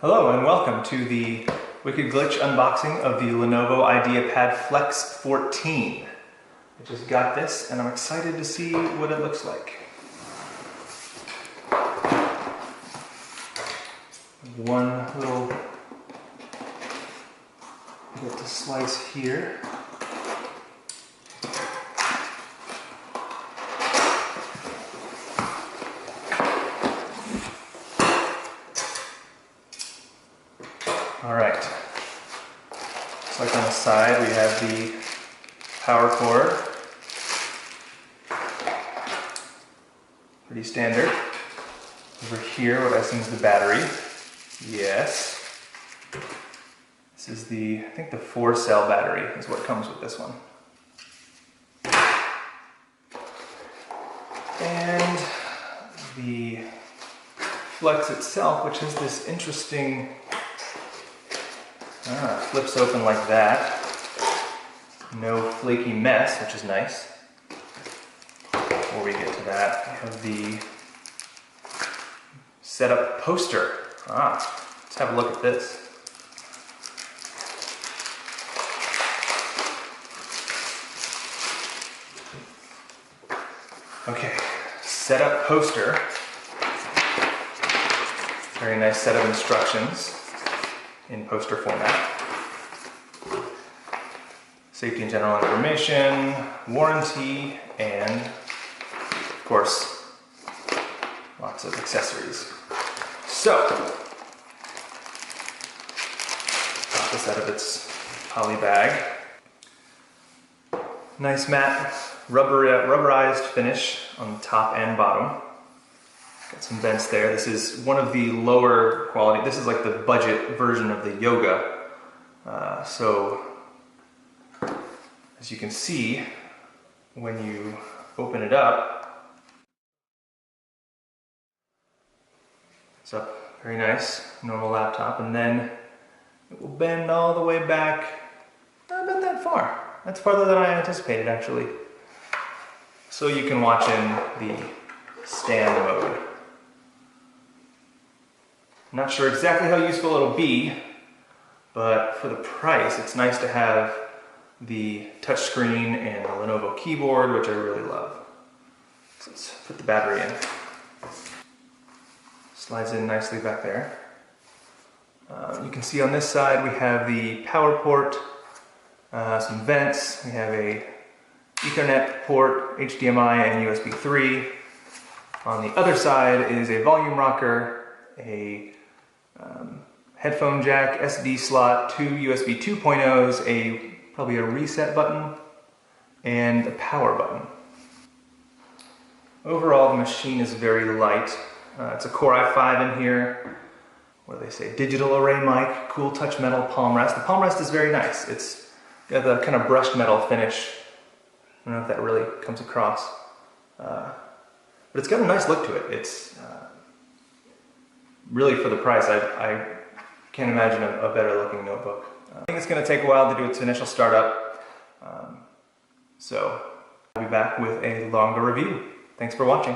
Hello and welcome to the WickedGlitch unboxing of the Lenovo IdeaPad Flex 14. I just got this and I'm excited to see what it looks like. One little bit to slice here. Alright, so like on the side we have the power cord, pretty standard. Over here what I assume is the battery, yes. This is the, I think the 4-cell battery is what comes with this one. And the Flex itself, which has this interesting flips open like that. No flaky mess, which is nice. Before we get to that, we have the setup poster. Let's have a look at this. Okay, setup poster. Very nice set of instructions in poster format. Safety and general information, warranty, and of course, lots of accessories. So, got this out of its poly bag. Nice matte rubberized finish on the top and bottom. Got some vents there. This is one of the lower quality. This is like the budget version of the Yoga. So, as you can see, when you open it up, it's up very nice, normal laptop, and then it will bend all the way back, not about that far. That's farther than I anticipated, actually. So you can watch in the stand mode. Not sure exactly how useful it'll be, but for the price, it's nice to have the touchscreen and the Lenovo keyboard, which I really love. So let's put the battery in. Slides in nicely back there. You can see on this side we have the power port, some vents, we have a Ethernet port, HDMI and USB 3. On the other side is a volume rocker, a headphone jack, SD slot, 2 USB 2.0s, probably a reset button, and a power button. Overall, the machine is very light. It's a Core i5 in here. What do they say? Digital array mic, cool touch metal palm rest. The palm rest is very nice. It's got the kind of brushed metal finish. I don't know if that really comes across. But it's got a nice look to it. It's really, for the price, I can't imagine a better looking notebook. I think it's going to take a while to do its initial startup. So I'll be back with a longer review. Thanks for watching.